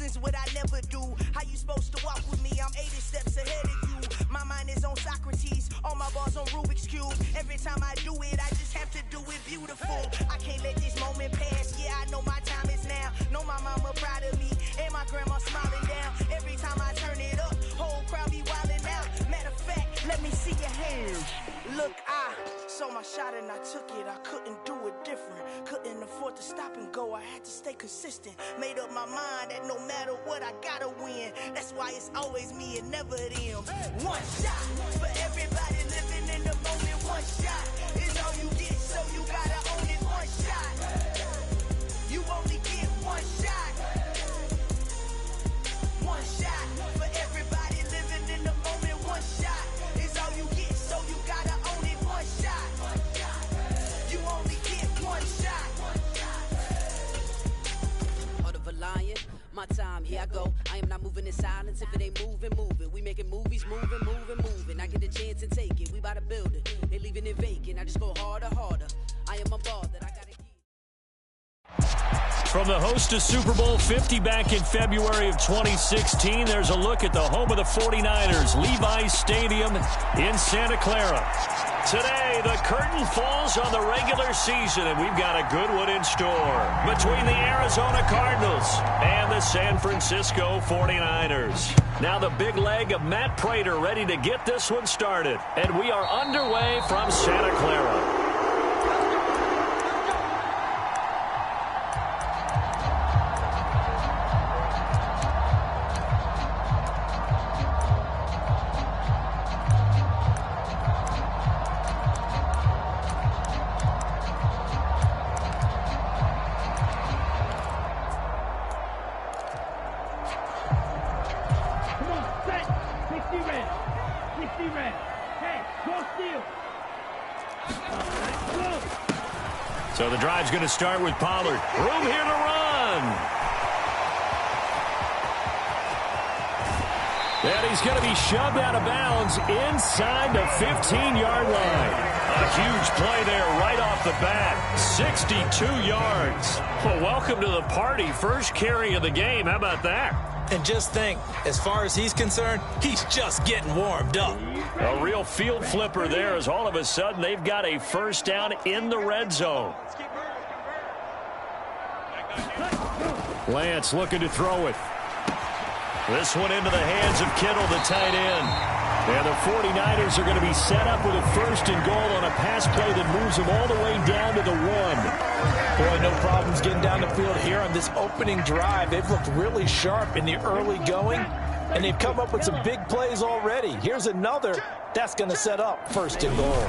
reasons what I never do. How you supposed to walk with me? I'm 80 steps ahead of you. My mind is on Socrates, all my bars on Rubik's Cube. Every time I do it, I just have to do it beautiful. I can't let this moment pass. Yeah, I know my time is now. Know my mama proud of me, and my grandma smiling down. Every time I turn it up, whole crowd be wildin' out. Matter of fact, let me see your hands. Look, I saw my shot and I took it. I couldn't do it different. Couldn't afford to stop and go. I had to stay consistent. Made up my mind that no matter what, I gotta win. That's why it's always me and never them. One shot for everybody living in the moment. One shot is all you get, so you gotta own it. One shot. You only get one shot. One shot for everybody living in the moment. One shot is all you get, so you gotta own it. One shot. You only get one shot. Heart of a lion, my time, here I go. I am not moving in silence. If it ain't moving, moving. We making movies, moving, moving, moving. I get a chance and take it. We bout to build it. They leaving it vacant. I just go harder, harder. I am a ball that I gotta keep. From the host of Super Bowl 50 back in February of 2016, there's a look at the home of the 49ers, Levi's Stadium in Santa Clara. Today, the curtain falls on the regular season, and we've got a good one in store between the Arizona Cardinals and the San Francisco 49ers. Now the big leg of Matt Prater ready to get this one started, and we are underway from Santa Clara. So the drive's going to start with Pollard. Room here to run. And he's going to be shoved out of bounds inside the 15-yard line. A huge play there right off the bat. 62 yards. Well, welcome to the party. First carry of the game. How about that? And just think, as far as he's concerned, he's just getting warmed up. A real field flipper there as all of a sudden they've got a first down in the red zone. Lance looking to throw it. This one into the hands of Kittle, the tight end. And the 49ers are going to be set up with a first and goal on a pass play that moves them all the way down to the 1. Boy, no problems getting down the field here on this opening drive. They've looked really sharp in the early going, and they've come up with some big plays already. Here's another that's going to set up first and goal.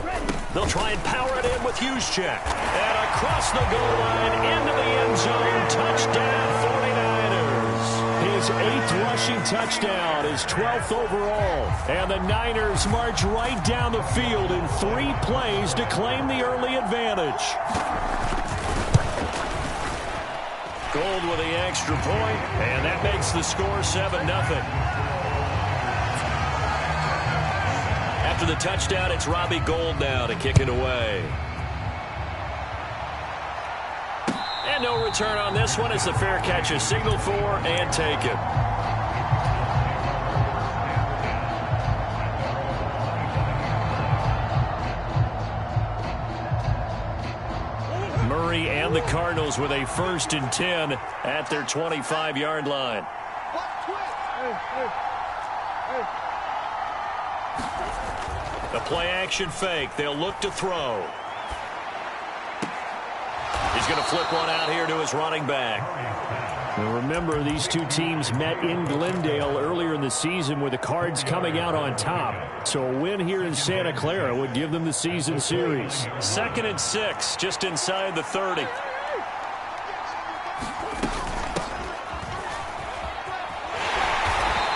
They'll try and power it in with Juszczyk. And across the goal line into the end zone. Touchdown 49ers. His 8th rushing touchdown, his 12th overall. And the Niners march right down the field in 3 plays to claim the early advantage. Gold with the extra point, and that makes the score 7-0. After the touchdown, it's Robbie Gould now to kick it away. And no return on this one. It's a fair catch, a signal for, and take it. Murray and the Cardinals with a 1st and 10 at their 25-yard line. The play-action fake. They'll look to throw. He's going to flip one out here to his running back. Now remember, these two teams met in Glendale earlier in the season with the Cards coming out on top. So a win here in Santa Clara would give them the season series. 2nd and 6, just inside the 30.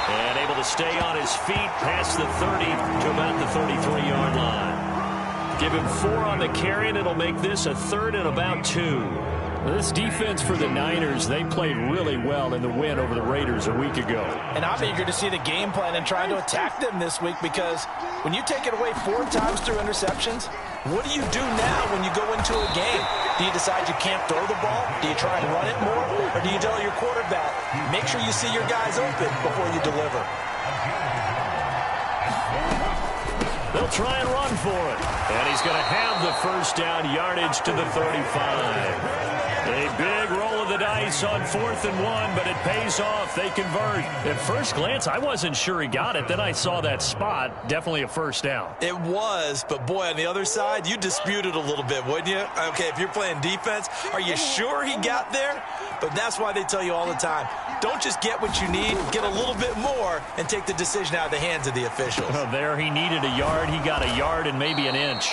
And able to stay on his feet past the 30 to about the 33-yard line. Give him 4 on the carry, and it'll make this a 3rd and about 2. This defense for the Niners, they played really well in the win over the Raiders a week ago. And I'm eager to see the game plan and trying to attack them this week, because when you take it away 4 times through interceptions, what do you do now when you go into a game? Do you decide you can't throw the ball? Do you try and run it more? Or do you tell your quarterback, make sure you see your guys open before you deliver? They'll try and run for it. And he's going to have the first down, yardage to the 35. A big roll of the dice on 4th and 1, but it pays off. They convert. At first glance, I wasn't sure he got it. Then I saw that spot. Definitely a first down. It was, but boy, on the other side, you disputed a little bit, wouldn't you? Okay, if you're playing defense, are you sure he got there? But that's why they tell you all the time, don't just get what you need, get a little bit more, and take the decision out of the hands of the officials. Well, there he needed a yard. He got a yard and maybe an inch.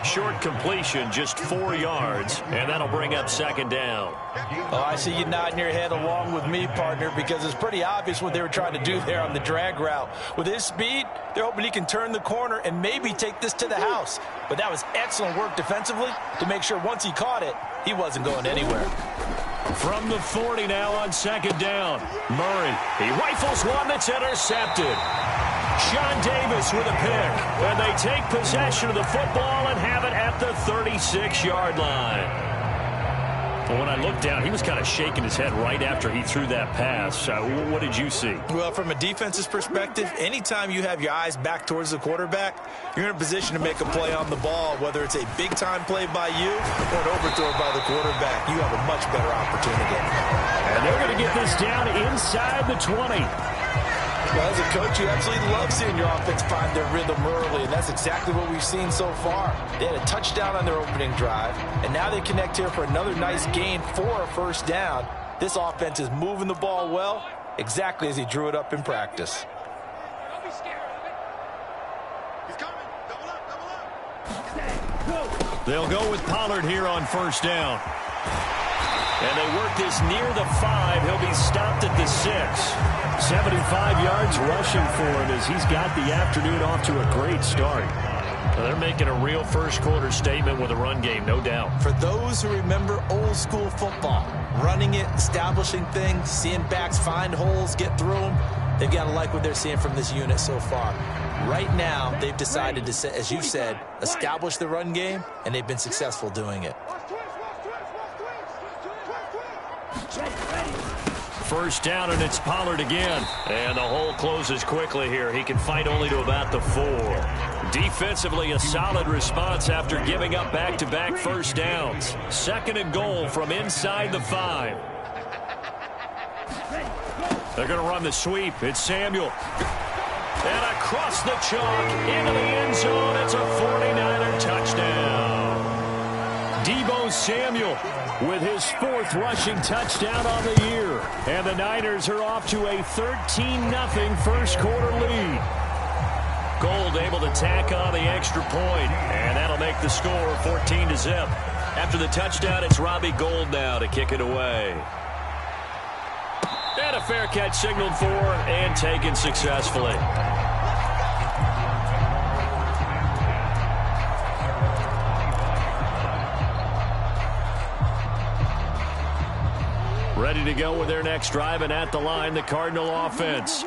Short completion, just 4 yards, and that'll bring up 2nd down. Oh, I see you nodding your head along with me, partner, because it's pretty obvious what they were trying to do there on the drag route. With his speed, they're hoping he can turn the corner and maybe take this to the house. But that was excellent work defensively to make sure once he caught it, he wasn't going anywhere. From the 40 now on 2nd down. Murray, he rifles one that's intercepted. Sean Davis with a pick, and they take possession of the football and have it at the 36-yard line. Well, when I looked down, he was kind of shaking his head right after he threw that pass. What did you see? Well, from a defense's perspective, anytime you have your eyes back towards the quarterback, you're in a position to make a play on the ball, whether it's a big-time play by you or an overthrow by the quarterback. You have a much better opportunity. And they're going to get this down inside the 20. Well, as a coach, you absolutely love seeing your offense find their rhythm early, and that's exactly what we've seen so far. They had a touchdown on their opening drive, and now they connect here for another nice gain for a first down. This offense is moving the ball well, exactly as he drew it up in practice. Don't be scared of it. He's coming. Double up. They'll go with Pollard here on first down. And they work this near the 5. He'll be stopped at the 6. 75 yards rushing for him as he's got the afternoon off to a great start. Well, they're making a real first-quarter statement with a run game, no doubt. For those who remember old-school football, running it, establishing things, seeing backs find holes, get through them, they've got to like what they're seeing from this unit so far. Right now, they've decided to, as you said, establish the run game, and they've been successful doing it. First down, and it's Pollard again. And the hole closes quickly here. He can fight only to about the 4. Defensively, a solid response after giving up back-to-back first downs. 2nd and goal from inside the 5. They're going to run the sweep. It's Samuel. And across the chalk into the end zone. It's a 49er touchdown. Deebo Samuel with his 4th rushing touchdown on the year. And the Niners are off to a 13-0 first-quarter lead. Gold able to tack on the extra point, and that'll make the score 14-0. After the touchdown, it's Robbie Gould now to kick it away. And a fair catch signaled for and taken successfully. Ready to go with their next drive, and at the line, the Cardinal offense.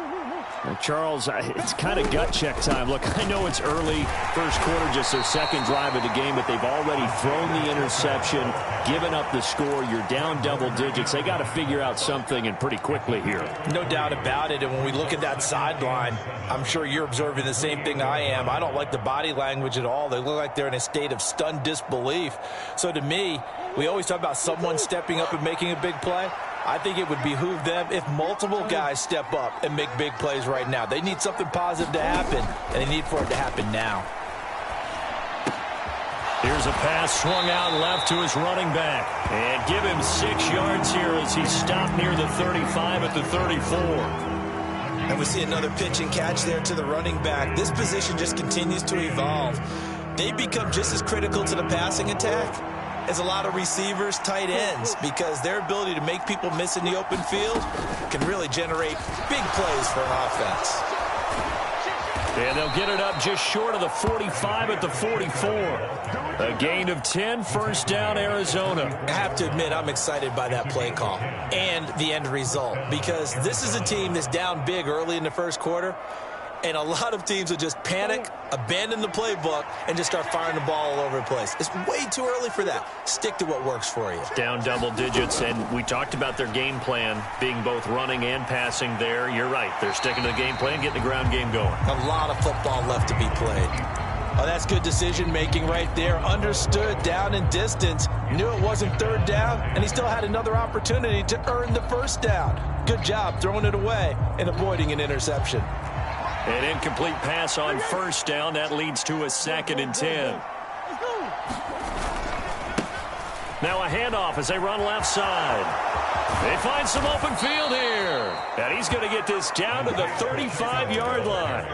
Now, Charles, it's kind of gut check time. Look, I know it's early, first quarter, just their 2nd drive of the game, but they've already thrown the interception, given up the score. You're down double digits. They got to figure out something, and pretty quickly here. No doubt about it, and when we look at that sideline, I'm sure you're observing the same thing I am. I don't like the body language at all. They look like they're in a state of stunned disbelief. So to me, we always talk about someone stepping up and making a big play. I think it would behoove them if multiple guys step up and make big plays right now. They need something positive to happen, and they need for it to happen now. Here's a pass swung out left to his running back. And give him 6 yards here as he stopped near the 35 at the 34. And we see another pitch and catch there to the running back. This position just continues to evolve. They become just as critical to the passing attack as a lot of receivers, tight ends, because their ability to make people miss in the open field can really generate big plays for an offense. And they'll get it up just short of the 45 at the 44. A gain of 10, first down, Arizona. I have to admit, I'm excited by that play call and the end result, because this is a team that's down big early in the first quarter, and a lot of teams will just panic, abandon the playbook, and just start firing the ball all over the place. It's way too early for that. Stick to what works for you. Down double digits, and we talked about their game plan being both running and passing there. You're right. They're sticking to the game plan, getting the ground game going. A lot of football left to be played. Oh, that's good decision-making right there. Understood down and distance. Knew it wasn't third down, and he still had another opportunity to earn the first down. Good job throwing it away and avoiding an interception. An incomplete pass on first down. That leads to a 2nd and 10. Now a handoff as they run left side. They find some open field here. And he's going to get this down to the 35-yard line.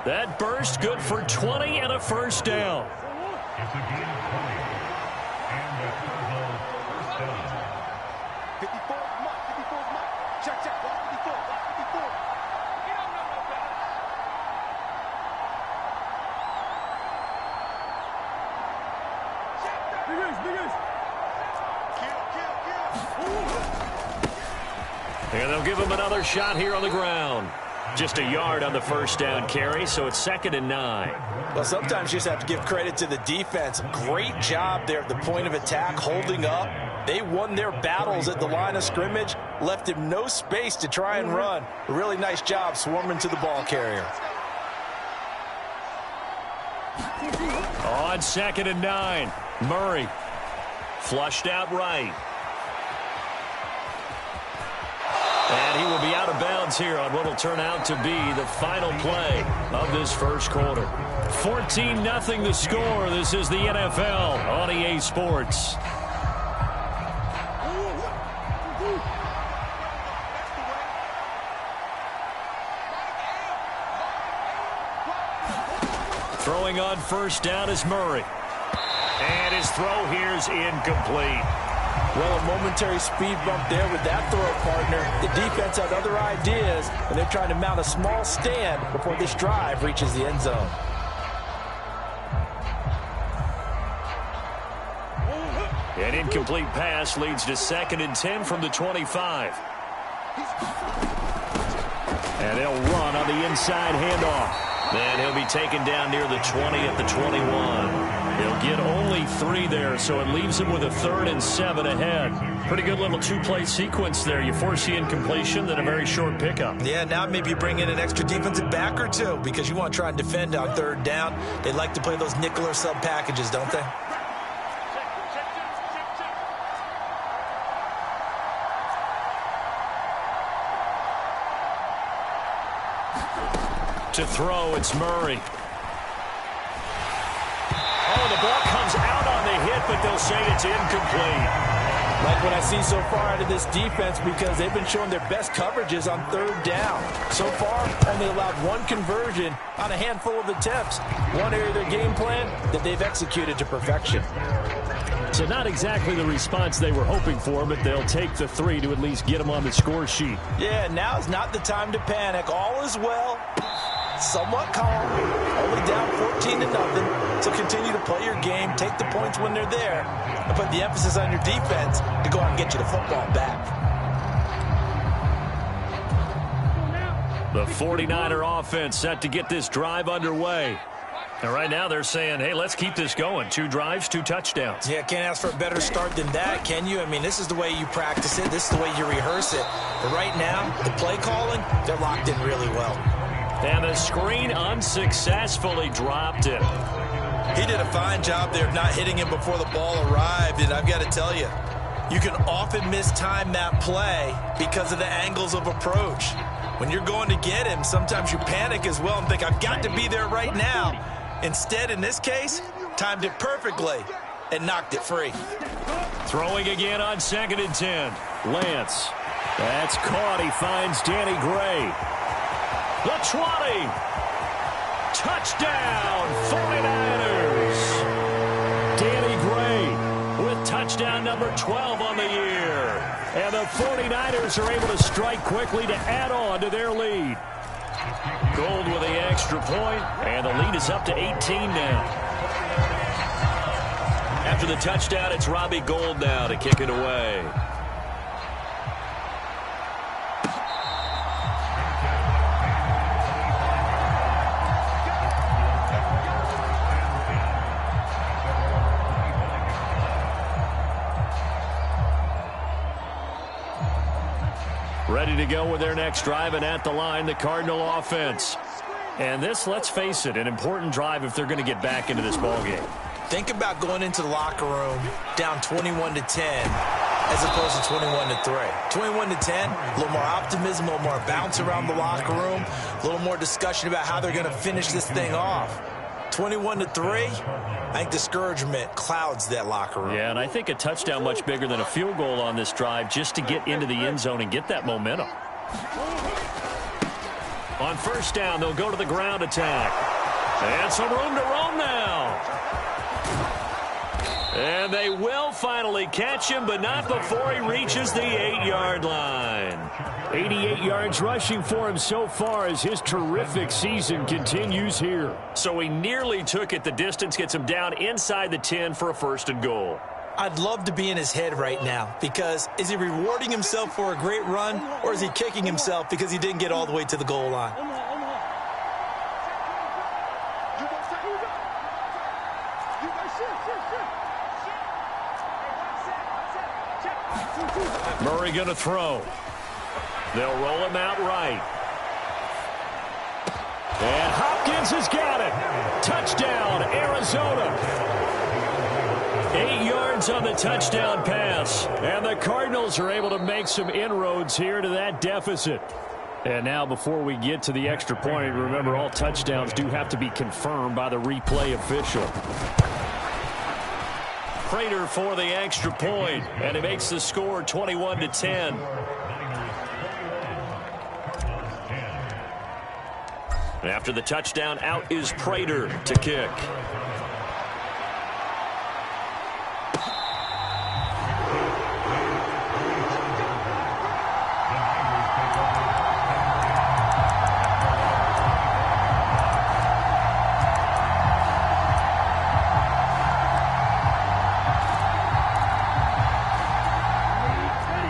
That burst good for 20 and a first down. It's a gain of 20. And the Cardinals first down. 54, mark, 54, mark. Check, check, block 54, block 54. You don't know no better. And they'll give him another shot here on the ground. Just a yard on the first down carry, so it's 2nd and 9. Well, sometimes you just have to give credit to the defense. Great job there at the point of attack, holding up. They won their battles at the line of scrimmage, left him no space to try and run. A really nice job swarming to the ball carrier. On 2nd and 9, Murray flushed out right. And he will be out of bounds here on what will turn out to be the final play of this first quarter. 14-0 the score. This is the NFL on EA Sports. Throwing on first down is Murray. And his throw here is incomplete. Well, a momentary speed bump there with that throw, partner. The defense had other ideas, and they're trying to mount a small stand before this drive reaches the end zone. An incomplete pass leads to 2nd and 10 from the 25. And they'll run on the inside handoff. And he'll be taken down near the 20 at the 21. He'll get only 3 there, so it leaves him with a 3rd and 7 ahead. Pretty good little two-play sequence there. You force the incompletion, then a very short pickup. Yeah, now maybe bring in an extra defensive back or two, because you want to try and defend on 3rd down. They like to play those nickel or sub packages, don't they? To throw, it's Murray. Oh, the ball comes out on the hit, but they'll say it's incomplete. Like what I see so far out of this defense, because they've been showing their best coverages on 3rd down. So far, only allowed 1 conversion on a handful of attempts. One area of their game plan that they've executed to perfection. So not exactly the response they were hoping for, but they'll take the 3 to at least get them on the score sheet. Yeah, now's not the time to panic. All is well. Somewhat calm, only down 14-0, so continue to play your game, take the points when they're there, and put the emphasis on your defense to go out and get you the football back. The 49er offense set to get this drive underway. And right now they're saying, hey, let's keep this going. 2 drives, 2 touchdowns. Yeah, can't ask for a better start than that, can you? I mean, this is the way you practice it. This is the way you rehearse it. But right now, the play calling, they're locked in really well. And the screen unsuccessfully dropped it. He did a fine job there of not hitting him before the ball arrived. And I've got to tell you, you can often mistime that play because of the angles of approach. When you're going to get him, sometimes you panic as well and think, I've got to be there right now. Instead, in this case, timed it perfectly and knocked it free. Throwing again on 2nd and 10. Lance. That's caught. He finds Danny Gray. The 20. Touchdown, 49ers. Danny Gray with touchdown number 12 on the year. And the 49ers are able to strike quickly to add on to their lead. Gold with the extra point, and the lead is up to 18 now. After the touchdown, it's Robbie Gould now to kick it away. Ready to go with their next drive, and at the line, the Cardinal offense. And this, let's face it, an important drive if they're going to get back into this ballgame. Think about going into the locker room down 21-10 as opposed to 21-3. 21-10, a little more optimism, a little more bounce around the locker room, a little more discussion about how they're going to finish this thing off. 21-3, I think discouragement clouds that locker room. Yeah, and I think a touchdown much bigger than a field goal on this drive just to get into the end zone and get that momentum. On first down, they'll go to the ground attack. And some room to roam now. And they will finally catch him, but not before he reaches the 8-yard line. 88 yards rushing for him so far as his terrific season continues here. So he nearly took it the distance, gets him down inside the 10 for a first and goal. I'd love to be in his head right now, because is he rewarding himself for a great run, or is he kicking himself because he didn't get all the way to the goal line? Murray going to throw. They'll roll him out right. And Hopkins has got it. Touchdown, Arizona. 8 yards on the touchdown pass. And the Cardinals are able to make some inroads here to that deficit. And now before we get to the extra point, remember all touchdowns do have to be confirmed by the replay official. Prater for the extra point, and it makes the score 21-10. After the touchdown, out is Prater to kick.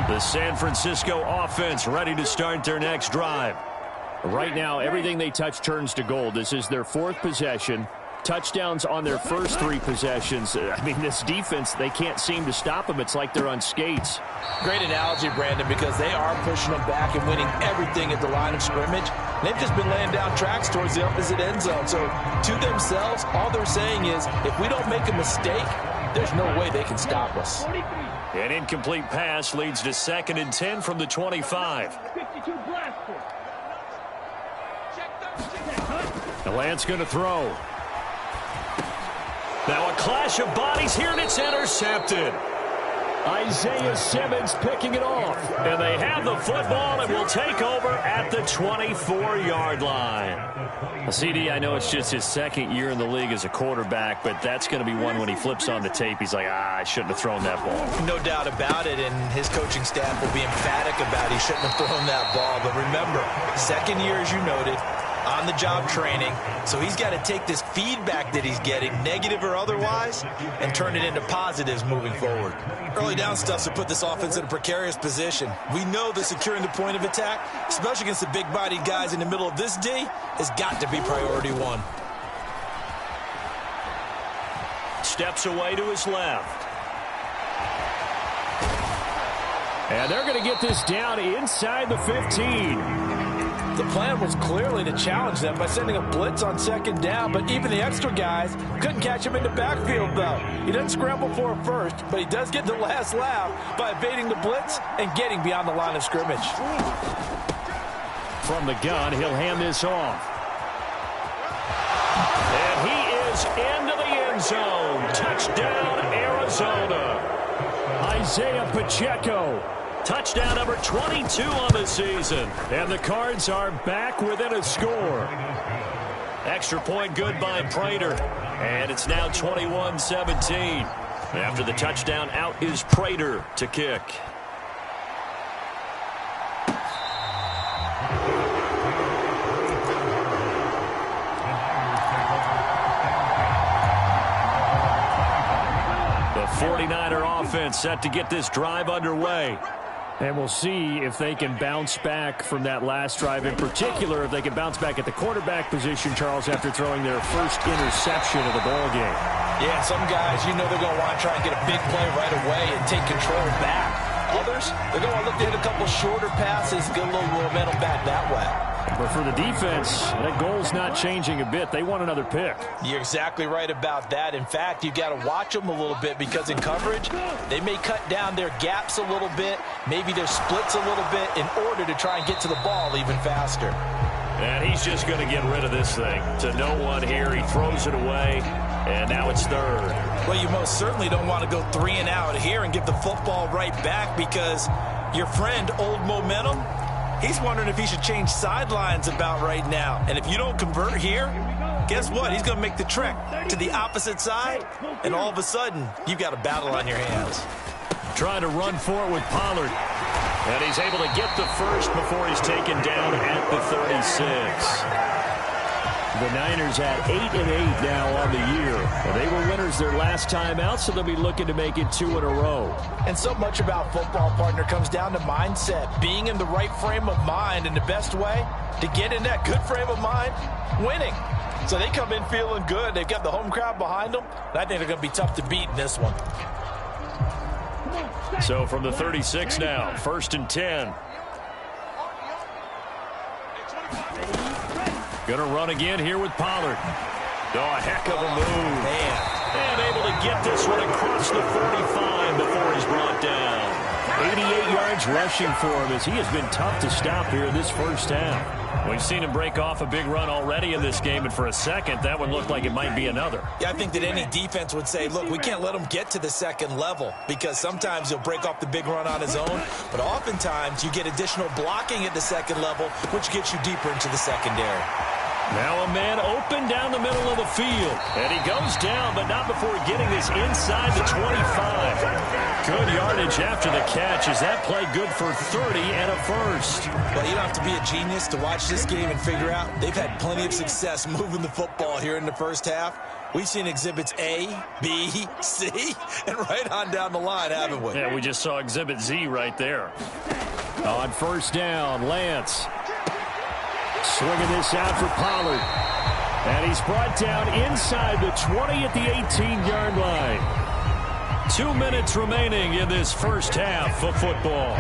The San Francisco offense ready to start their next drive. Right now, everything they touch turns to gold. This is their 4th possession. Touchdowns on their first 3 possessions. I mean, this defense, they can't seem to stop them. It's like they're on skates. Great analogy, Brandon, because they are pushing them back and winning everything at the line of scrimmage. They've just been laying down tracks towards the opposite end zone. So to themselves, all they're saying is, if we don't make a mistake, there's no way they can stop us. An incomplete pass leads to 2nd and 10 from the 25. The Lance going to throw. Now a clash of bodies here, and it's intercepted. Isaiah Simmons picking it off. And they have the football and will take over at the 24-yard line. CD, I know it's just his 2nd year in the league as a quarterback, but that's going to be one when he flips on the tape, he's like, I shouldn't have thrown that ball. No doubt about it, and his coaching staff will be emphatic about he shouldn't have thrown that ball. But remember, 2nd year, as you noted, on-the-job training, so he's got to take this feedback that he's getting, negative or otherwise, and turn it into positives moving forward. Early down stuff to put this offense in a precarious position. We know that securing the point of attack, especially against the big-bodied guys in the middle of this D, has got to be priority 1. Steps away to his left. And they're going to get this down inside the 15. The plan was clearly to challenge them by sending a blitz on 2nd down, but even the extra guys couldn't catch him in the backfield, though. He doesn't scramble for it first, but he does get the last laugh by evading the blitz and getting beyond the line of scrimmage. From the gun, he'll hand this off. And he is into the end zone. Touchdown, Arizona. Isaiah Pacheco. Touchdown number 22 on the season. And the Cards are back within a score. Extra point good by Prater. And it's now 21-17. After the touchdown, out is Prater to kick. offense set to get this drive underway. And we'll see if they can bounce back from that last drive, in particular if they can bounce back at the quarterback position, Charles, after throwing their first interception of the ball game. Yeah, some guys, you know they're going to want to try and get a big play right away and take control back. Others, they're going to look to hit a couple shorter passes, get a little momentum back that way. But for the defense, that goal's not changing a bit. They want another pick. You're exactly right about that. In fact, you got to watch them a little bit because in coverage, they may cut down their gaps a little bit, maybe their splits a little bit in order to try and get to the ball even faster. And he's just going to get rid of this thing. To no one here, he throws it away, and now it's third. Well, you most certainly don't want to go 3 and out here and give the football right back because your friend, Old Momentum, he's wondering if he should change sidelines about right now. And if you don't convert here, guess what? He's going to make the trek to the opposite side, and all of a sudden, you've got a battle on your hands. Trying to run for it with Pollard. And he's able to get the first before he's taken down at the 36. The Niners at 8-8 now on the year. Well, they were winners their last time out, so they'll be looking to make it 2 in a row. And so much about football, partner, comes down to mindset. Being in the right frame of mind, and the best way to get in that good frame of mind, winning. So they come in feeling good. They've got the home crowd behind them. I think they're going to be tough to beat in this one. So from the 36 now, 1st and 10. Going to run again here with Pollard. Oh, a heck of a move. Man. And able to get this one across the 45 before he's brought down. 88 yards rushing for him as he has been tough to stop here in this first half. We've seen him break off a big run already in this game, and for a second, that one looked like it might be another. Yeah, I think that any defense would say, look, we can't let him get to the second level because sometimes he'll break off the big run on his own, but oftentimes you get additional blocking at the second level, which gets you deeper into the secondary. Now a man open down the middle of the field. And he goes down, but not before getting this inside the 25. Good yardage after the catch. Is that play good for 30 and a first? Well, you don't have to be a genius to watch this game and figure out they've had plenty of success moving the football here in the first half. We've seen exhibits A, B, C, and right on down the line, haven't we? Yeah, we just saw exhibit Z right there. On first down, Lance. Swinging this out for Pollard. And he's brought down inside the 20 at the 18-yard line. 2 minutes remaining in this first half of football.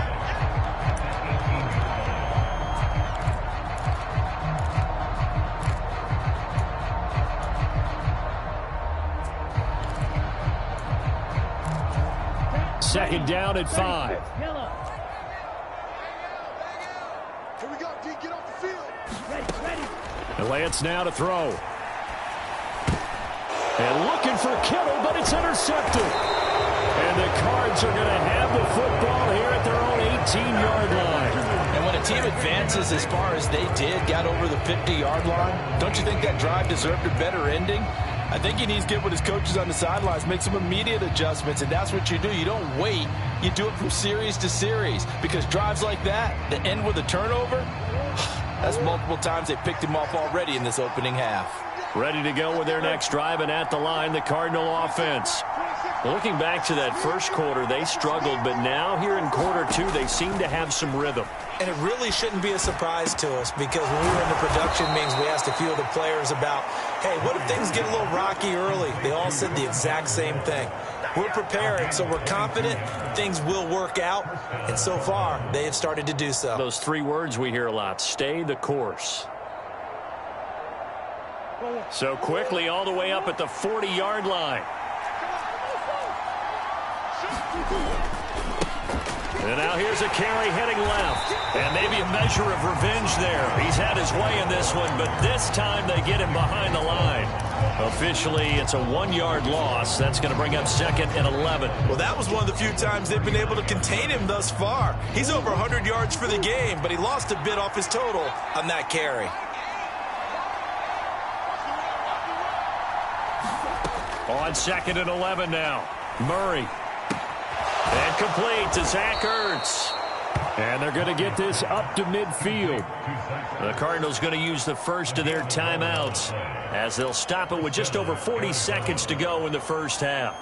Second down at 5. Here we go, D, get off the field. And Lance now to throw. And looking for Kittle, but it's intercepted. And the Cards are going to have the football here at their own 18-yard line. And when a team advances as far as they did, got over the 50-yard line, don't you think that drive deserved a better ending? I think he needs to get with his coaches on the sidelines, make some immediate adjustments, and that's what you do. You don't wait. You do it from series to series because drives like that end with a turnover, that's multiple times they picked him off already in this opening half. Ready to go with their next drive, and at the line, the Cardinal offense. Looking back to that first quarter, they struggled, but now here in quarter 2, they seem to have some rhythm. And it really shouldn't be a surprise to us because when we were in the production meetings, we asked a few of the players about, hey, what if things get a little rocky early? They all said the exact same thing. We're prepared, so we're confident things will work out. And so far, they have started to do so. Those 3 words we hear a lot, stay the course. So quickly all the way up at the 40-yard line. And now here's a carry heading left. And maybe a measure of revenge there. He's had his way in this one, but this time they get him behind the line. Officially, it's a 1-yard loss. That's going to bring up 2nd and 11. Well, that was one of the few times they've been able to contain him thus far. He's over 100 yards for the game, but he lost a bit off his total on that carry. On 2nd and 11 now. Murray. And complete to Zach Ertz. And they're going to get this up to midfield. The Cardinals going to use the first of their timeouts as they'll stop it with just over 40 seconds to go in the first half.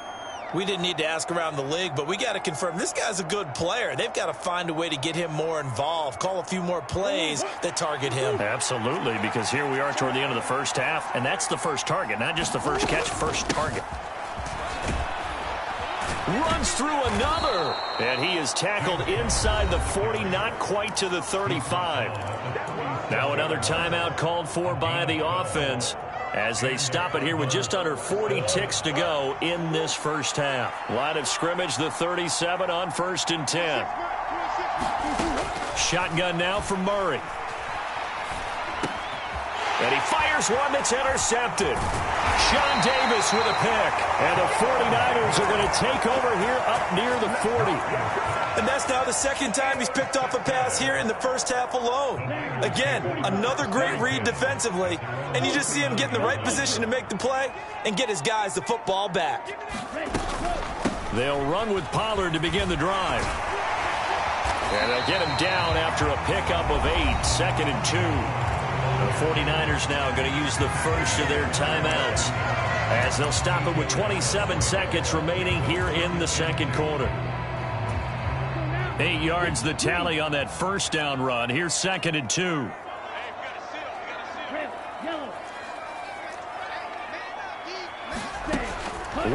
We didn't need to ask around the league, but we got to confirm this guy's a good player. They've got to find a way to get him more involved, call a few more plays that target him. Absolutely, because here we are toward the end of the first half, and that's the first target, not just the first catch, first target. Runs through another, and he is tackled inside the 40, not quite to the 35. Now another timeout called for by the offense as they stop it here with just under 40 ticks to go in this first half. Line of scrimmage, the 37 on 1st and 10. Shotgun now for Murray. And he fires one that's intercepted. Sean Davis with a pick. And the 49ers are going to take over here up near the 40. And that's now the second time he's picked off a pass here in the first half alone. Again, another great read defensively. And you just see him get in the right position to make the play and get his guys the football back. They'll run with Pollard to begin the drive. And they'll get him down after a pickup of 8, 2nd and 2. The 49ers now going to use the first of their timeouts as they'll stop it with 27 seconds remaining here in the second quarter. 8 yards the tally on that first down run. Here's 2nd and 2.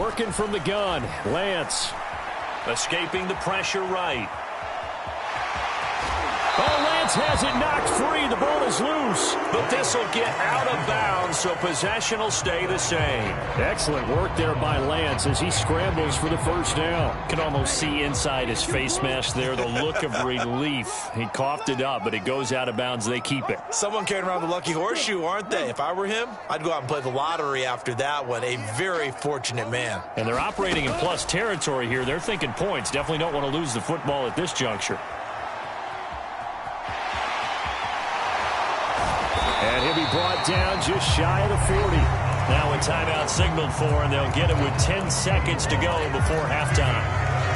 Working from the gun, Lance. Escaping the pressure right. Oh, Lance has it knocked free. The ball is loose. But this will get out of bounds, so possession will stay the same. Excellent work there by Lance as he scrambles for the first down. Can almost see inside his face mask there the look of relief. He coughed it up, but it goes out of bounds. They keep it. Someone carrying around the lucky horseshoe, aren't they? If I were him, I'd go out and play the lottery after that one. A very fortunate man. And they're operating in plus territory here. They're thinking points. Definitely don't want to lose the football at this juncture. And he'll be brought down just shy of the 40. Now a timeout signaled for, and they'll get it with 10 seconds to go before halftime.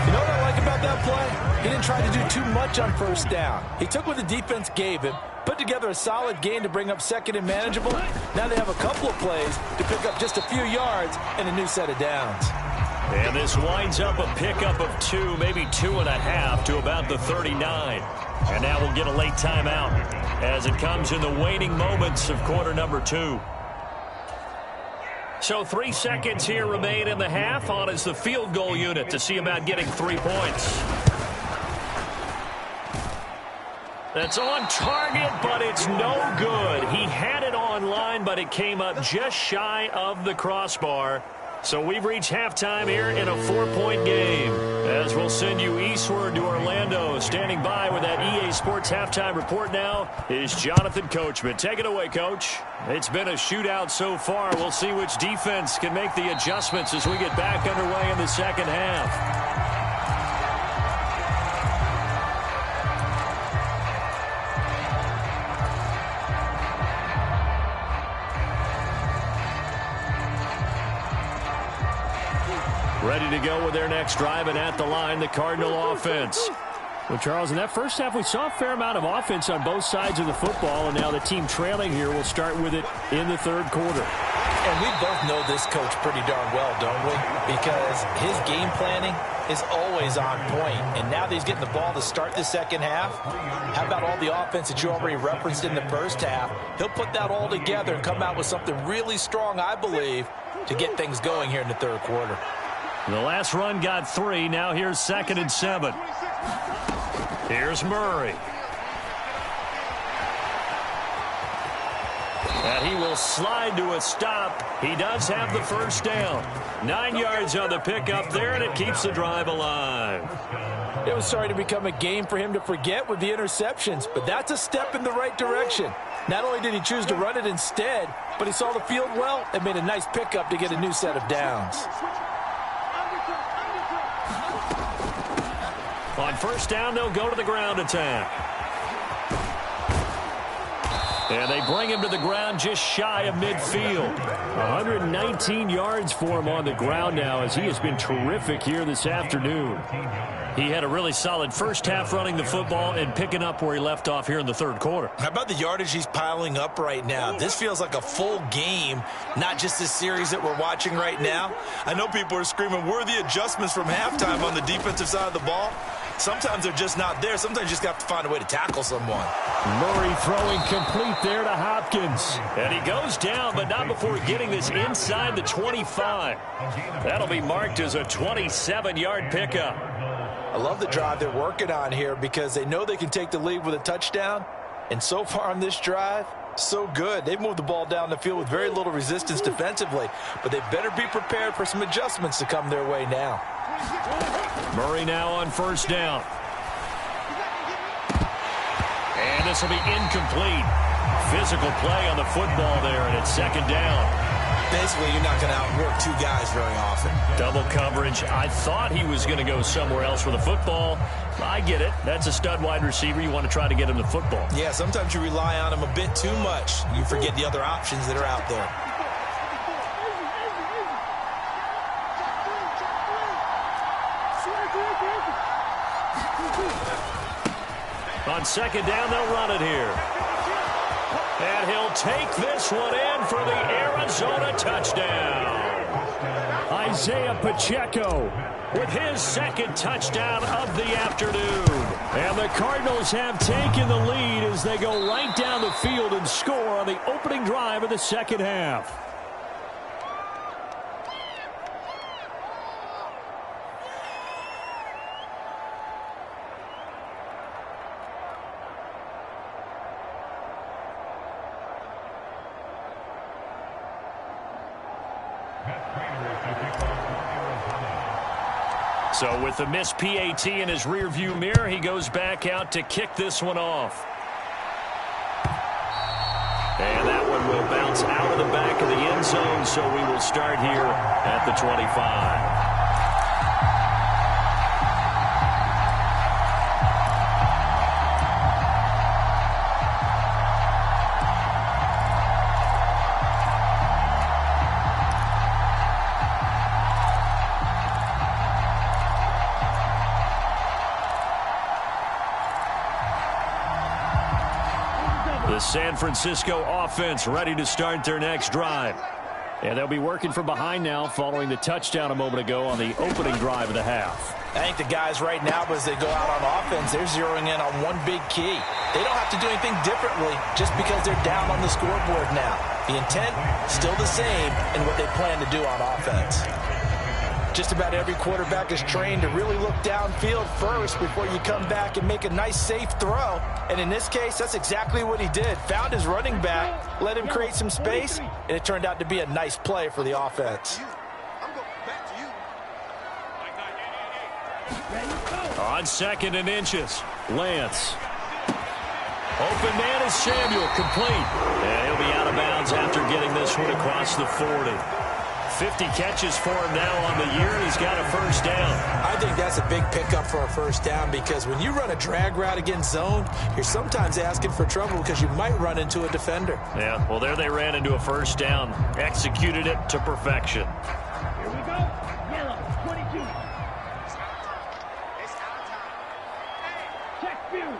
You know what I like about that play? He didn't try to do too much on first down. He took what the defense gave him, put together a solid gain to bring up 2nd and manageable. Now they have a couple of plays to pick up just a few yards and a new set of downs. And this winds up a pickup of 2, maybe 2.5 to about the 39. And now we'll get a late timeout as it comes in the waning moments of quarter number 2. So 3 seconds here remain in the half. On is the field goal unit to see about getting 3 points. That's on target, but it's no good. He had it on line, but it came up just shy of the crossbar. So we've reached halftime here in a 4-point game. As we'll send you eastward to Orlando. Standing by with that EA Sports halftime report now is Jonathan Coachman. Take it away, Coach. It's been a shootout so far. We'll see which defense can make the adjustments as we get back underway in the second half. Ready to go with their next drive, and at the line, the Cardinal offense. Well, Charles, in that first half, we saw a fair amount of offense on both sides of the football, and now the team trailing here will start with it in the third quarter. And we both know this coach pretty darn well, don't we? Because his game planning is always on point. And now that he's getting the ball to start the second half, how about all the offense that you already referenced in the first half? He'll put that all together and come out with something really strong, I believe, to get things going here in the third quarter. The last run got 3. Now here's 2nd and 7. Here's Murray. And he will slide to a stop. He does have the first down. 9 yards on the pickup there, and it keeps the drive alive. It was starting to become a game for him to forget with the interceptions, but that's a step in the right direction. Not only did he choose to run it instead, but he saw the field well and made a nice pickup to get a new set of downs. On first down, they'll go to the ground attack. And they bring him to the ground just shy of midfield. 119 yards for him on the ground now, as he has been terrific here this afternoon. He had a really solid first half running the football and picking up where he left off here in the third quarter. How about the yardage he's piling up right now? This feels like a full game, not just this series that we're watching right now. I know people are screaming, where are the adjustments from halftime on the defensive side of the ball? Sometimes they're just not there. Sometimes you just got to find a way to tackle someone. Murray throwing complete there to Hopkins. And he goes down, but not before getting this inside the 25. That'll be marked as a 27-yard pickup. I love the drive they're working on here because they know they can take the lead with a touchdown. And so far on this drive, so good. They've moved the ball down the field with very little resistance defensively. But they better be prepared for some adjustments to come their way now. Murray now on first down. And this will be incomplete. Physical play on the football there, and it's second down. Basically, you're not going to outwork two guys very often. Double coverage. I thought he was going to go somewhere else with the football. I get it. That's a stud wide receiver. You want to try to get him the football. Yeah, sometimes you rely on him a bit too much. You forget the other options that are out there. On second down, they'll run it here. And he'll take this one in for the Arizona touchdown. Isaiah Pacheco with his second touchdown of the afternoon. And the Cardinals have taken the lead as they go right down the field and score on the opening drive of the second half. So with the missed PAT in his rearview mirror, he goes back out to kick this one off. And that one will bounce out of the back of the end zone, so we will start here at the 25. The San Francisco offense ready to start their next drive. And they'll be working from behind now following the touchdown a moment ago on the opening drive of the half. I think the guys right now, as they go out on offense, they're zeroing in on one big key. They don't have to do anything differently just because they're down on the scoreboard now. The intent, still the same in what they plan to do on offense. Just about every quarterback is trained to really look downfield first before you come back and make a nice, safe throw. And in this case, that's exactly what he did. Found his running back, let him create some space, and it turned out to be a nice play for the offense. On second and inches, Lance. Open man is Samuel, complete. And he'll be out of bounds after getting this one across the 40. 50 catches for him now on the year, and he's got a first down. I think that's a big pickup for a first down because when you run a drag route against zone, you're sometimes asking for trouble because you might run into a defender. Yeah, well, there they ran into a first down. Executed it to perfection. Here we go. Yellow, 22. Check view.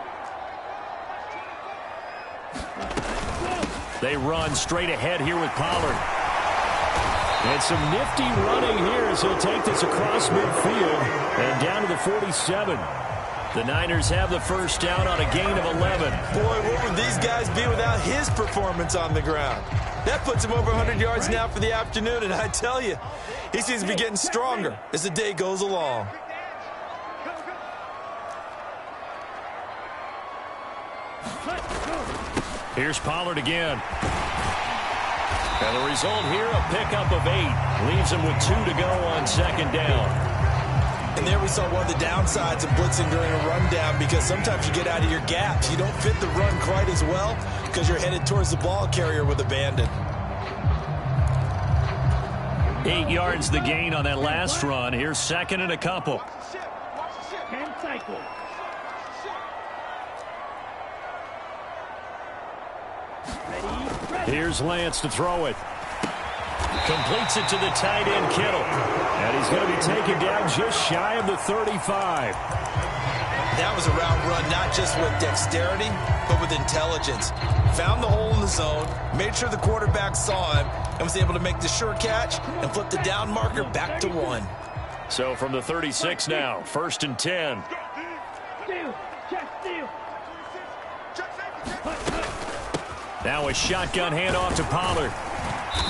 They run straight ahead here with Pollard. And some nifty running here as he'll take this across midfield and down to the 47. The Niners have the first down on a gain of 11. Boy, what would these guys be without his performance on the ground? That puts him over 100 yards now for the afternoon, and I tell you, he seems to be getting stronger as the day goes along. Here's Pollard again. And the result here, a pickup of 8. Leaves him with 2 to go on second down. And there we saw one of the downsides of blitzing during a rundown because sometimes you get out of your gaps. You don't fit the run quite as well because you're headed towards the ball carrier with abandon. 8 yards the gain on that last run. Here's second and a couple. 10 cycles. Here's Lance to throw it. Completes it to the tight end, Kittle. And he's going to be taken down just shy of the 35. That was a route run, not just with dexterity, but with intelligence. Found the hole in the zone, made sure the quarterback saw him, and was able to make the sure catch and flip the down marker back to 1. So from the 36 now, 1st and 10. Now a shotgun handoff to Pollard.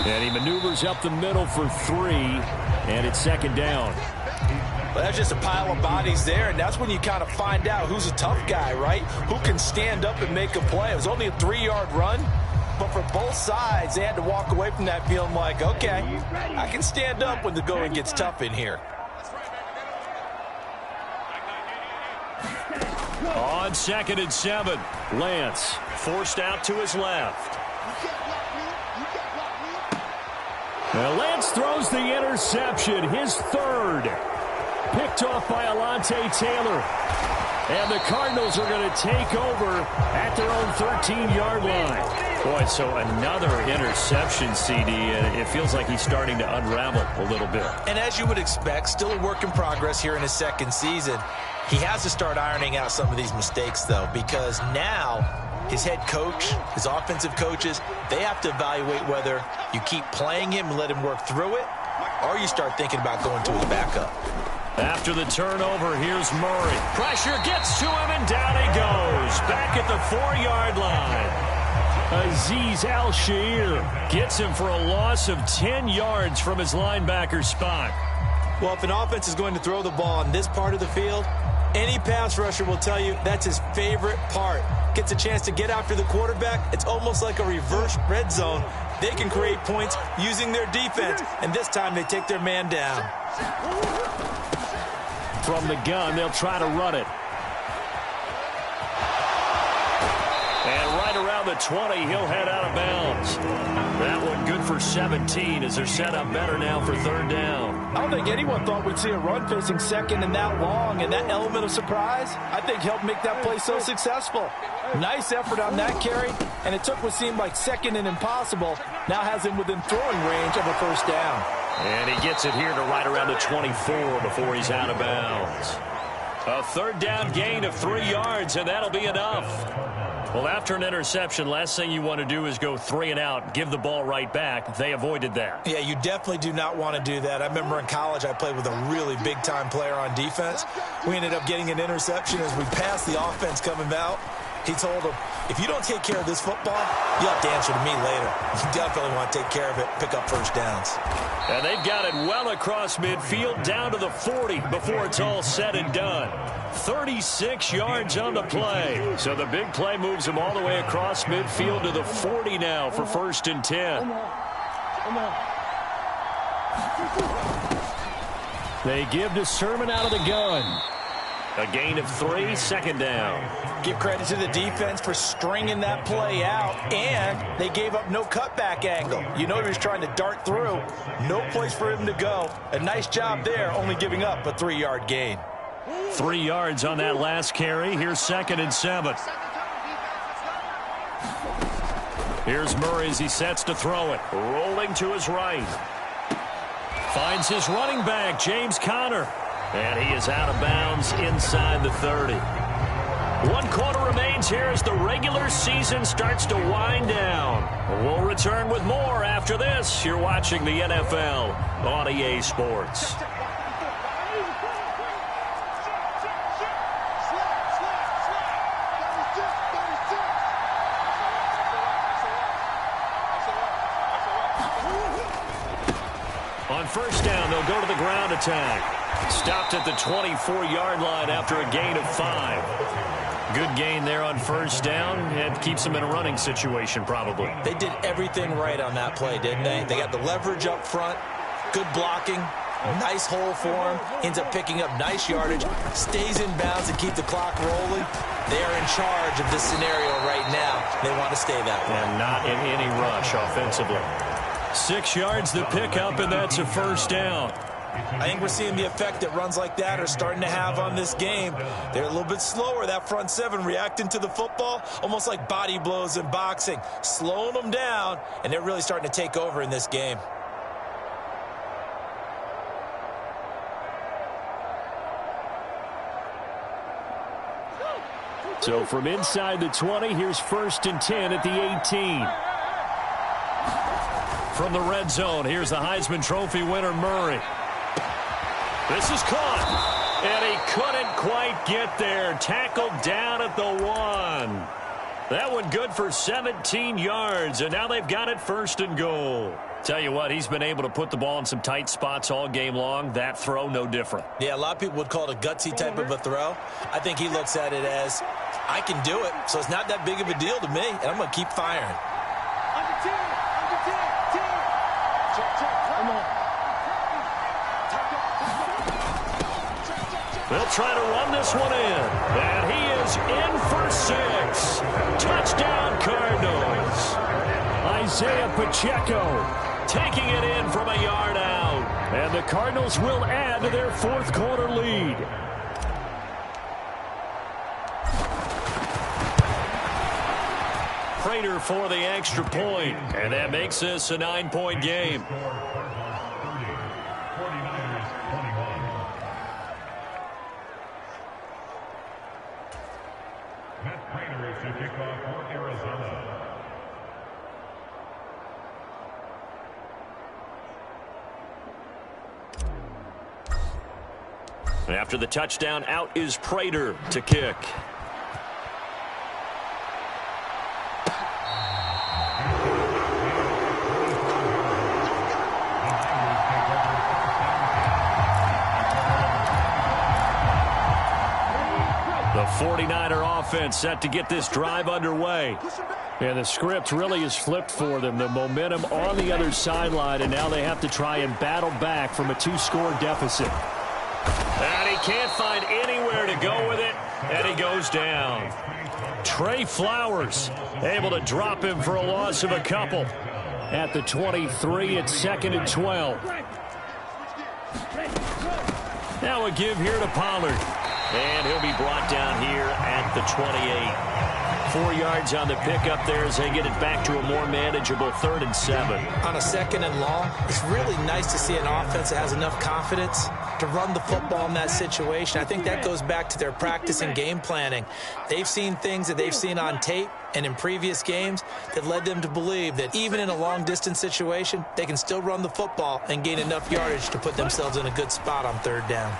And he maneuvers up the middle for 3, and it's 2nd down. Well, that's just a pile of bodies there, and that's when you kind of find out who's a tough guy, right? Who can stand up and make a play. It was only a 3-yard run, but for both sides, they had to walk away from that feeling like, okay, I can stand up when the going gets tough in here. On 2nd and 7, Lance forced out to his left. Now Lance throws the interception, his 3rd. Picked off by Alontae Taylor. And the Cardinals are going to take over at their own 13-yard line. Boy, so another interception, CD, and it feels like he's starting to unravel a little bit. And as you would expect, still a work in progress here in his 2nd season. He has to start ironing out some of these mistakes, though, because now his head coach, his offensive coaches, they have to evaluate whether you keep playing him and let him work through it, or you start thinking about going to his backup. After the turnover, here's Murray. Pressure gets to him, and down he goes. Back at the 4-yard line. Azeez Al-Shaair gets him for a loss of 10 yards from his linebacker spot. Well, if an offense is going to throw the ball on this part of the field, any pass rusher will tell you that's his favorite part. Gets a chance to get after the quarterback. It's almost like a reverse red zone. They can create points using their defense, and this time they take their man down. From the gun, they'll try to run it. And right around the 20, he'll head out of bounds. That one good for 17 as they're set up better now for 3rd down. I don't think anyone thought we'd see a run facing 2nd and that long, and that element of surprise, I think, helped make that play so successful. Nice effort on that carry, and it took what seemed like 2nd and impossible, now has him within throwing range of a 1st down. And he gets it here to right around the 24 before he's out of bounds. A 3rd down gain of 3 yards, and that'll be enough. Well, after an interception, last thing you want to do is go 3 and out, give the ball right back. They avoided that. Yeah, you definitely do not want to do that. I remember in college I played with a really big-time player on defense. We ended up getting an interception as we passed the offense coming out. He told him, if you don't take care of this football, you'll have to answer to me later. You definitely want to take care of it, pick up 1st downs. And they've got it well across midfield, down to the 40 before it's all said and done. 36 yards on the play. So the big play moves them all the way across midfield to the 40 now for 1st and 10. They give to Sermon out of the gun. A gain of 3, 2nd down. Give credit to the defense for stringing that play out, and they gave up no cutback angle. You know he was trying to dart through. No place for him to go. A nice job there, only giving up a 3-yard gain. 3 yards on that last carry. Here's 2nd and 7. Here's Murray as he sets to throw it. Rolling to his right. Finds his running back, James Conner. And he is out of bounds inside the 30. 1 quarter remains here as the regular season starts to wind down. We'll return with more after this. You're watching the NFL on EA Sports. On 1st down, they'll go to the ground attack. Stopped at the 24-yard line after a gain of 5. Good gain there on 1st down. It keeps them in a running situation, probably. They did everything right on that play, didn't they? They got the leverage up front, good blocking, nice hole for him, ends up picking up nice yardage, stays in bounds and keep the clock rolling. They are in charge of this scenario right now. They want to stay that way. And not in any rush offensively. 6 yards the pickup, and that's a 1st down. I think we're seeing the effect that runs like that are starting to have on this game. They're a little bit slower, that front seven, reacting to the football, almost like body blows in boxing, slowing them down, and they're really starting to take over in this game. So from inside the 20, here's 1st and 10 at the 18. From the red zone, here's the Heisman Trophy winner, Murray. This is caught, and he couldn't quite get there. Tackled down at the 1. That one good for 17 yards, and now they've got it 1st and goal. Tell you what, he's been able to put the ball in some tight spots all game long. That throw, no different. Yeah, a lot of people would call it a gutsy type of a throw. I think he looks at it as, I can do it, so it's not that big of a deal to me, and I'm going to keep firing. Under 10, 10. Come on. They'll try to run this one in, and he is in for 6. Touchdown, Cardinals. Isaiah Pacheco taking it in from a yard out, and the Cardinals will add to their 4th quarter lead. Prater for the extra point, and that makes this a 9-point game. Matt Prater is to kick off for Arizona. After the touchdown, out is Prater to kick. The 49er offense set to get this drive underway. And the script really is flipped for them. The momentum on the other sideline, and now they have to try and battle back from a 2-score deficit. And he can't find anywhere to go with it, and he goes down. Trey Flowers able to drop him for a loss of a couple. At the 23, it's 2nd and 12. Now a give here to Pollard. And he'll be brought down here at the 28. 4 yards on the pickup there as they get it back to a more manageable 3rd and 7. On a 2nd and long, it's really nice to see an offense that has enough confidence to run the football in that situation. I think that goes back to their practice and game planning. They've seen things that they've seen on tape and in previous games that led them to believe that even in a long-distance situation, they can still run the football and gain enough yardage to put themselves in a good spot on 3rd down.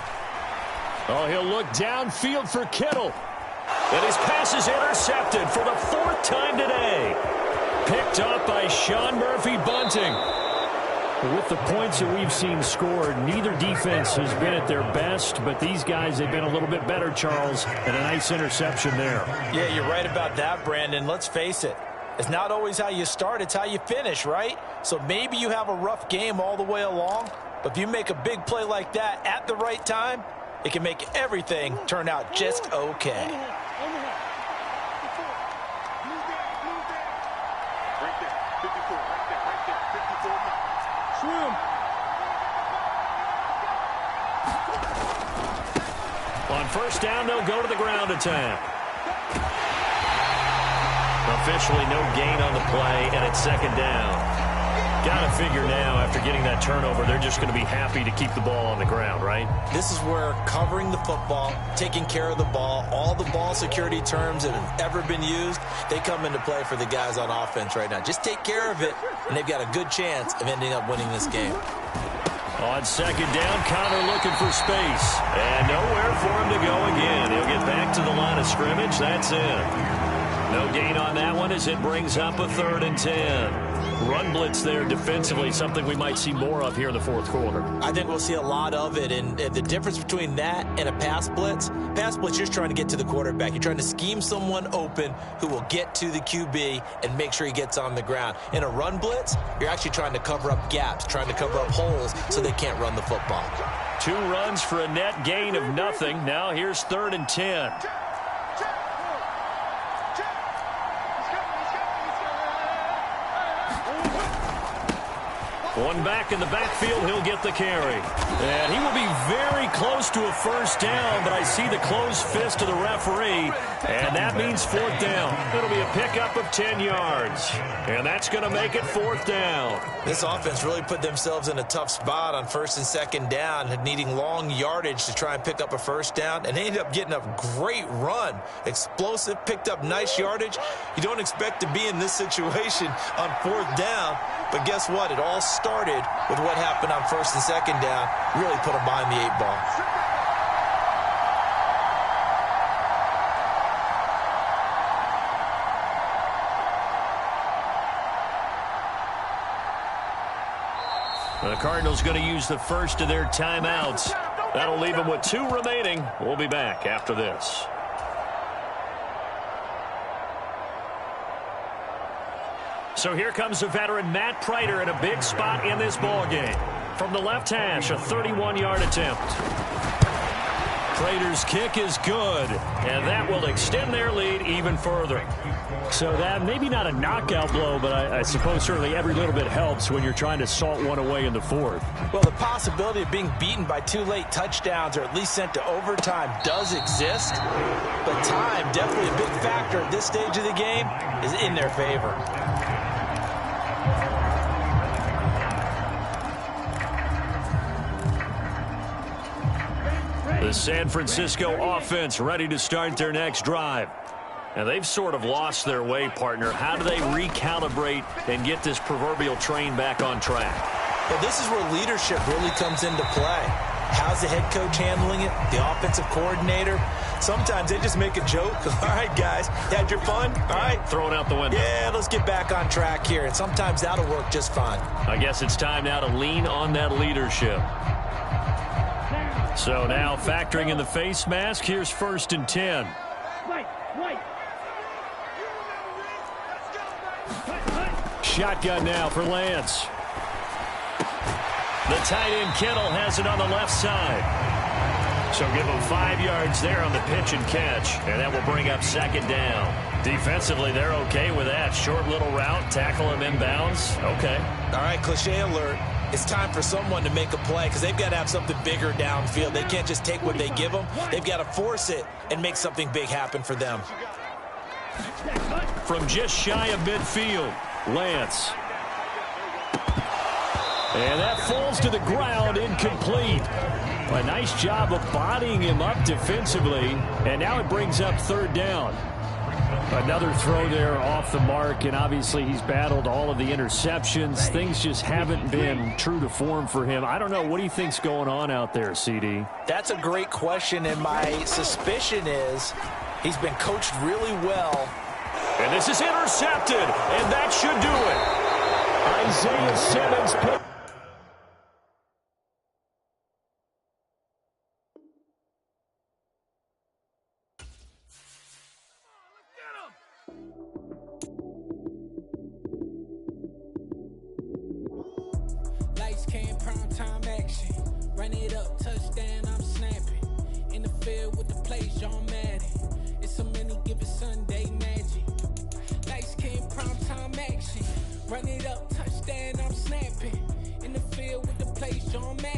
Oh, he'll look downfield for Kittle. And his pass is intercepted for the 4th time today. Picked up by Sean Murphy-Bunting. With the points that we've seen scored, neither defense has been at their best, but these guys have been a little bit better, Charles, and a nice interception there. Yeah, you're right about that, Brandon. Let's face it. It's not always how you start, it's how you finish, right? So maybe you have a rough game all the way along, but if you make a big play like that at the right time, it can make everything turn out just okay. On 1st down, they'll go to the ground attack. Officially no gain on the play, and it's 2nd down. Got to figure now, after getting that turnover, they're just going to be happy to keep the ball on the ground, right? This is where covering the football, taking care of the ball, all the ball security terms that have ever been used, they come into play for the guys on offense right now. Just take care of it, and they've got a good chance of ending up winning this game. On 2nd down, Connor looking for space. And nowhere for him to go again. He'll get back to the line of scrimmage. That's it. No gain on that one as it brings up a 3rd and 10. Run blitz there defensively, something we might see more of here in the 4th quarter. I think we'll see a lot of it, and the difference between that and a pass blitz, you're just trying to get to the quarterback. You're trying to scheme someone open who will get to the QB and make sure he gets on the ground. In a run blitz, you're actually trying to cover up gaps, trying to cover up holes so they can't run the football. 2 runs for a net gain of nothing. Now here's 3rd and 10. One back in the backfield, he'll get the carry. And he will be very close to a first down, but I see the closed fist of the referee, and that means fourth down. It'll be a pickup of 10 yards, and that's going to make it fourth down. This offense really put themselves in a tough spot on first and second down, needing long yardage to try and pick up a first down, and they ended up getting a great run. Explosive, picked up nice yardage. You don't expect to be in this situation on fourth down, but guess what? It all started with what happened on first and second down. Really put them behind the 8 ball. The Cardinals going to use the first of their timeouts. That'll leave them with 2 remaining. We'll be back after this. So here comes the veteran Matt Prater in a big spot in this ballgame. From the left hash, a 31-yard attempt. Prater's kick is good, and that will extend their lead even further. So that maybe not a knockout blow, but I suppose certainly every little bit helps when you're trying to salt one away in the fourth. Well, the possibility of being beaten by 2 late touchdowns or at least sent to overtime does exist, but time, definitely a big factor at this stage of the game, is in their favor. The San Francisco offense ready to start their next drive. And they've sort of lost their way, partner. How do they recalibrate and get this proverbial train back on track? Well, this is where leadership really comes into play. How's the head coach handling it? The offensive coordinator? Sometimes they just make a joke. All right, guys, had your fun? All right. Throw it out the window. Yeah, let's get back on track here. And sometimes that'll work just fine. I guess it's time now to lean on that leadership. So now factoring in the face mask, here's 1st and 10. Shotgun now for Lance. The tight end Kittle has it on the left side. So give him 5 yards there on the pitch and catch, and that will bring up 2nd down. Defensively, they're okay with that. Short little route, tackle him inbounds. Okay. All right, cliche alert. It's time for someone to make a play because they've got to have something bigger downfield. They can't just take what they give them. They've got to force it and make something big happen for them. From just shy of midfield, Lance. And that falls to the ground, incomplete. A nice job of bodying him up defensively, and now it brings up 3rd down. Another throw there off the mark, and obviously he's battled all of the interceptions. Things just haven't been true to form for him. I don't know. What do you think's going on out there, CD? That's a great question, and my suspicion is he's been coached really well. And this is intercepted, and that should do it. Isaiah Simmons put. Lights came, prime time action. Run it up, touchdown, I'm snapping. In the field with the plays, John Madden. It's so many given Sunday magic. Lights came, prime time action. Run it up, touchdown, I'm snapping. In the field with the plays, John Madden.